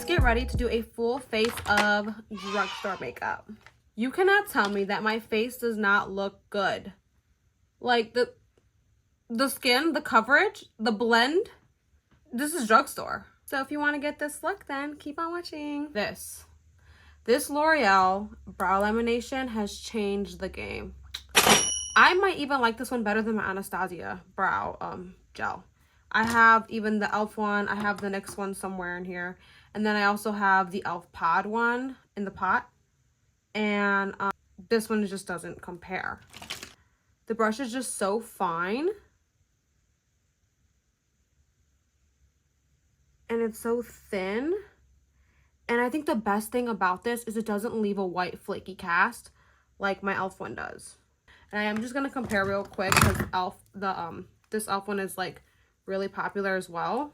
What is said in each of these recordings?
let's get ready to do a full face of drugstore makeup. You cannot tell me that my face does not look good. Like the skin, the coverage, the blend, this is drugstore. So if you want to get this look, then keep on watching. This L'Oreal brow lamination has changed the game. I might even like this one better than my Anastasia brow gel. I have even the e.l.f. one. I have the NYX one somewhere in here. And then I also have the e.l.f. pod one in the pot. And this one just doesn't compare. The brush is just so fine. And it's so thin. And I think the best thing about this is it doesn't leave a white flaky cast like my e.l.f. one does. And I am just going to compare real quick because this e.l.f. one is like really popular as well.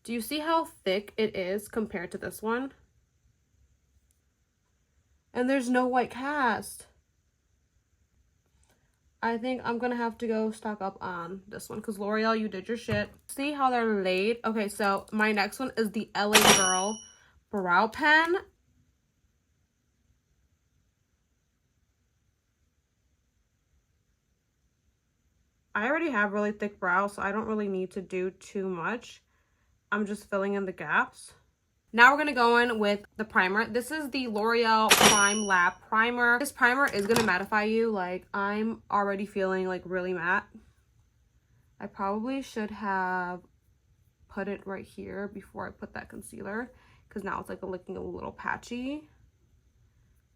Do you see how thick it is compared to this one? And there's no white cast. I think I'm gonna have to go stock up on this one because L'Oreal, you did your shit. See how they're laid? Okay, so my next one is the LA Girl Brow Pen. I already have really thick brows, so I don't really need to do too much. I'm just filling in the gaps. Now we're going to go in with the primer. This is the L'Oreal Prime Lab Primer. This primer is going to mattify you. Like, I'm already feeling like really matte. I probably should have put it right here before I put that concealer, because now it's like looking a little patchy.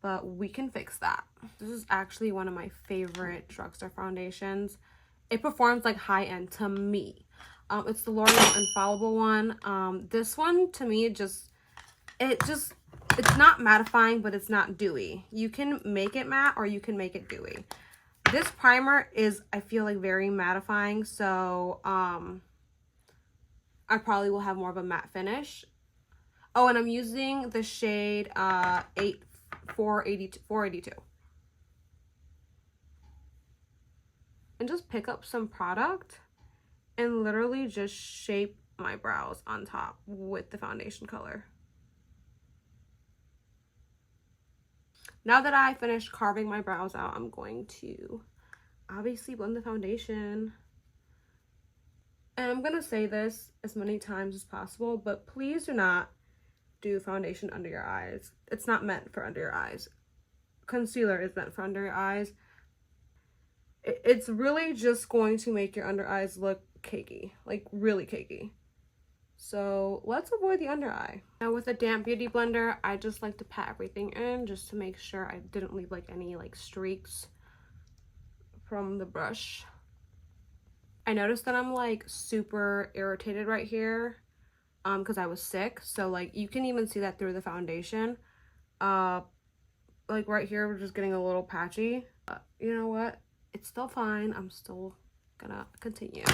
But we can fix that. This is actually one of my favorite drugstore foundations. It performs like high-end to me. It's the L'Oreal Infallible one. This one, to me, it's not mattifying, but it's not dewy. You can make it matte or you can make it dewy. This primer is, I feel like, very mattifying, so I probably will have more of a matte finish. Oh, and I'm using the shade 482. And just pick up some product and literally just shape my brows on top with the foundation color. Now that I finished carving my brows out, I'm going to obviously blend the foundation. And I'm going to say this as many times as possible, but please do not do foundation under your eyes. It's not meant for under your eyes. Concealer is meant for under your eyes. It's really just going to make your under eyes look cakey, like really cakey. So let's avoid the under eye. Now with a damp beauty blender, I just like to pat everything in just to make sure I didn't leave like any like streaks from the brush. I noticed that I'm like super irritated right here because I was sick. So like you can even see that through the foundation. Like right here, we're just getting a little patchy. You know what? It's still fine. I'm still gonna continue.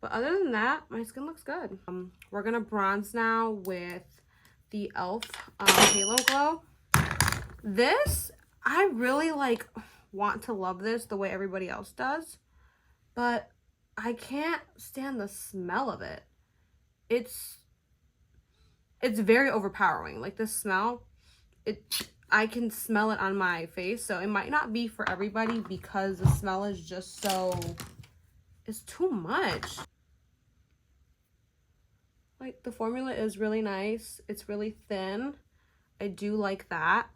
But other than that, my skin looks good. We're gonna bronze now with the e.l.f. Halo Glow. This, I really like want to love this the way everybody else does, but I can't stand the smell of it. It's very overpowering. Like the smell, I can smell it on my face, so it might not be for everybody because the smell is just so, it's too much. Like the formula is really nice. It's really thin. I do like that.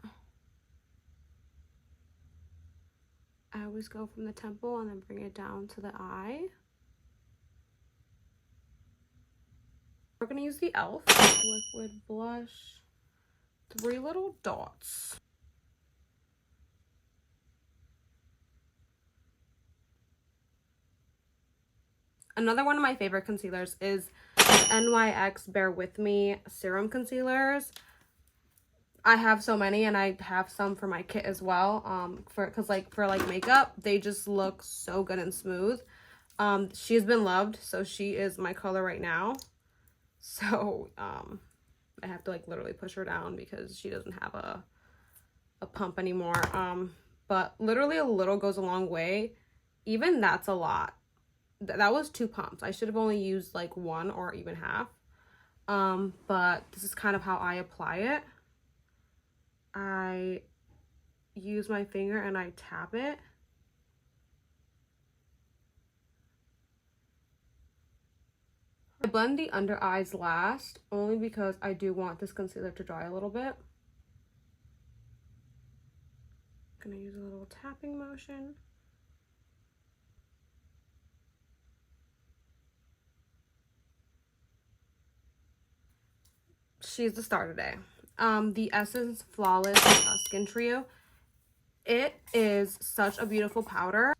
I always go from the temple and then bring it down to the eye. We're gonna use the e.l.f. liquid blush. 3 little dots. Another one of my favorite concealers is the NYX Bear With Me serum concealers. I have so many, and I have some for my kit as well. Because for makeup, they just look so good and smooth. She's been loved, so she is my color right now. So I have to like literally push her down because she doesn't have a pump anymore. But literally a little goes a long way. Even that's a lot. That was 2 pumps. I should have only used like 1 or even half. but this is kind of how I apply it. I use my finger and I tap it. I blend the under eyes last, only because I do want this concealer to dry a little bit. I'm gonna use a little tapping motion. She's the star today. The Essence Flawless Skin Trio. It is such a beautiful powder.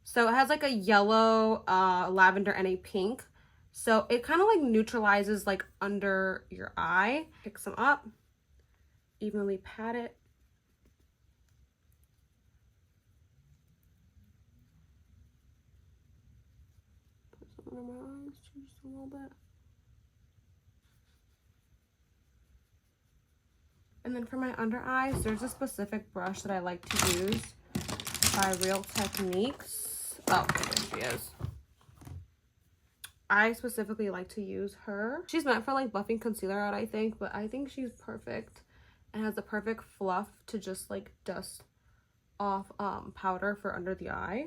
So it has like a yellow, lavender, and a pink. So it kind of like neutralizes like under your eye. Pick some up, evenly pat it. Put some under my eyes just a little bit. And then for my under eyes, there's a specific brush that I like to use by Real Techniques. Oh, there she is. I specifically like to use her. She's meant for like buffing concealer out, I think, but I think she's perfect and has the perfect fluff to just like dust off powder for under the eye.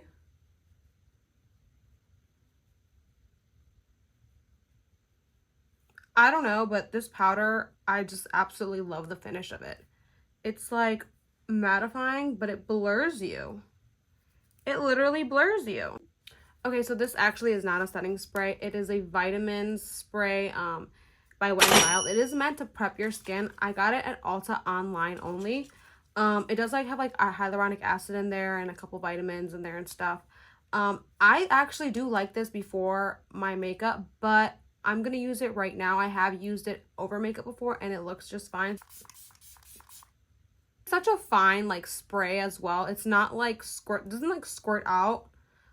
I don't know, but this powder, I just absolutely love the finish of it. It's like mattifying, but it blurs you. It literally blurs you. Okay, so this actually is not a setting spray. It is a vitamin spray by Wet n Wild. It is meant to prep your skin. I got it at Ulta online only. It does like have like a hyaluronic acid in there and a couple vitamins in there and stuff. I actually do like this before my makeup, but I'm gonna use it right now. I have used it over makeup before and it looks just fine. Such a fine like spray as well. It's not like doesn't like squirt out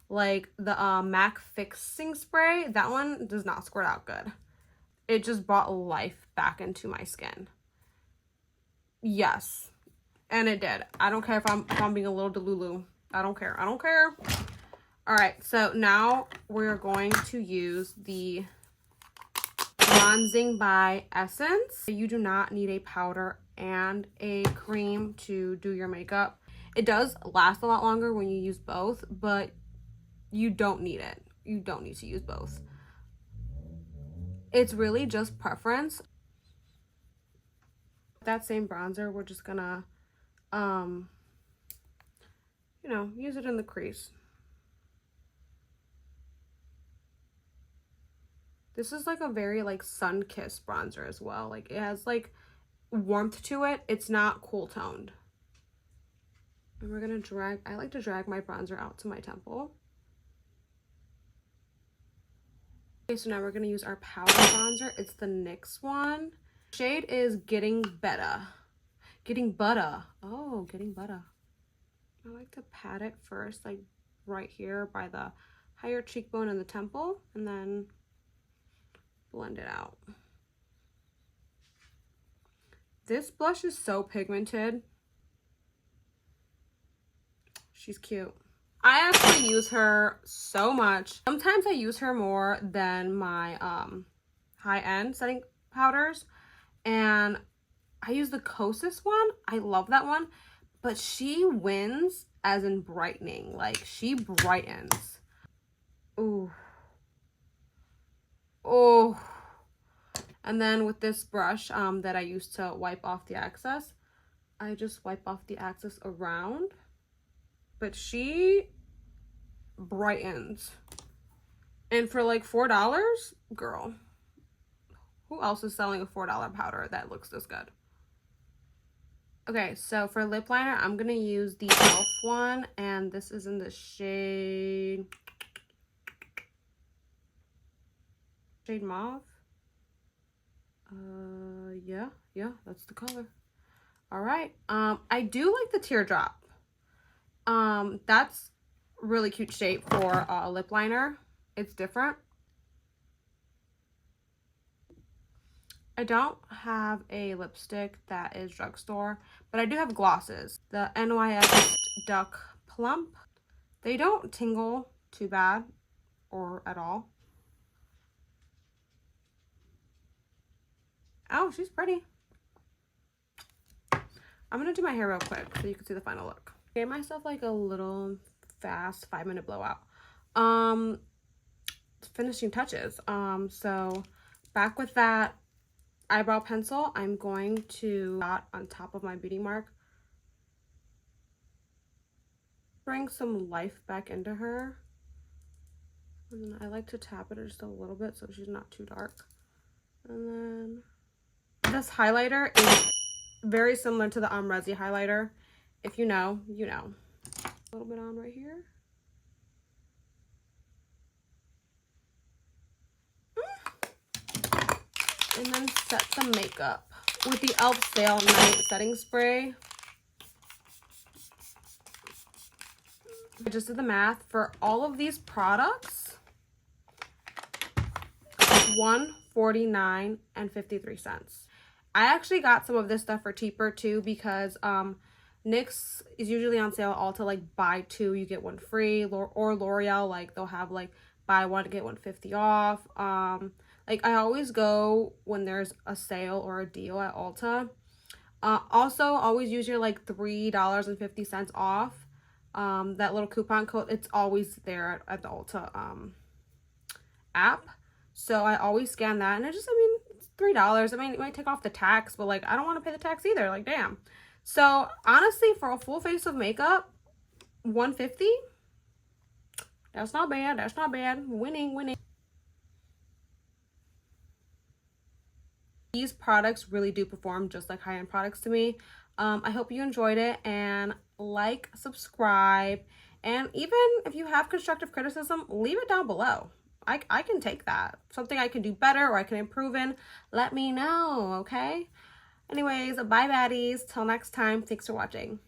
like the MAC fixing spray. That one does not squirt out good. It just brought life back into my skin. Yes, and it did. I don't care if I'm being a little delulu. I don't care. I don't care. All right, so now we're going to use the Bronzing by Essence. You do not need a powder and a cream to do your makeup. It does last a lot longer when you use both, but you don't need it. You don't need to use both. It's really just preference. That same bronzer, we're just gonna, you know, use it in the crease. This is like a very like sun-kissed bronzer as well. Like it has like warmth to it. It's not cool toned. And we're gonna drag, I like to drag my bronzer out to my temple. Okay, so now we're gonna use our powder bronzer. It's the NYX one. Shade is Getting Better. Getting Butter. Oh, Getting Butter. I like to pat it first, like right here by the higher cheekbone and the temple, and then blend it out. This blush is so pigmented. She's cute. I actually use her so much. Sometimes I use her more than my high-end setting powders. And I use the Kosas one. I love that one. But she wins as in brightening. Like, she brightens. Ooh. Oh. And then with this brush that I use to wipe off the excess, I just wipe off the excess around. But she brightens. And for like $4, girl, who else is selling a $4 powder that looks this good? Okay, so for lip liner, I'm gonna use the e.l.f. one, and this is in the shade mauve. Yeah, that's the color. All right. I do like the teardrop. That's really cute shape for a lip liner. It's different. I don't have a lipstick that is drugstore, but I do have glosses. The NYX Duck Plump. They don't tingle too bad or at all. Oh, she's pretty. I'm gonna do my hair real quick so you can see the final look. Gave myself like a little fast 5-minute blowout. Finishing touches. So back with that eyebrow pencil, I'm going to dot on top of my beauty mark. Bring some life back into her. And then I like to tap it just a little bit so she's not too dark. And then this highlighter is very similar to the Resi highlighter. If you know, you know. A little bit on right here. And then set some makeup with the e.l.f. Sale Night Setting Spray. I just did the math for all of these products. $149.53. I actually got some of this stuff for cheaper too because NYX is usually on sale at Ulta, like buy two you get one free, or L'Oreal, like they'll have like buy one get 150 off. Like I always go when there's a sale or a deal at Ulta. Also always use your like $3.50 off. That little coupon code, it's always there at the Ulta app. So I always scan that, and it just, I mean, it's $3. I mean, it might take off the tax, but like I don't want to pay the tax either, like damn. So honestly, for a full face of makeup, $150, that's not bad. That's not bad. Winning. These products really do perform just like high-end products to me. I hope you enjoyed it, and like, subscribe, and even if you have constructive criticism, leave it down below. I can take that. Something I can do better or I can improve in, let me know, okay? Anyways, bye baddies. Till next time, thanks for watching.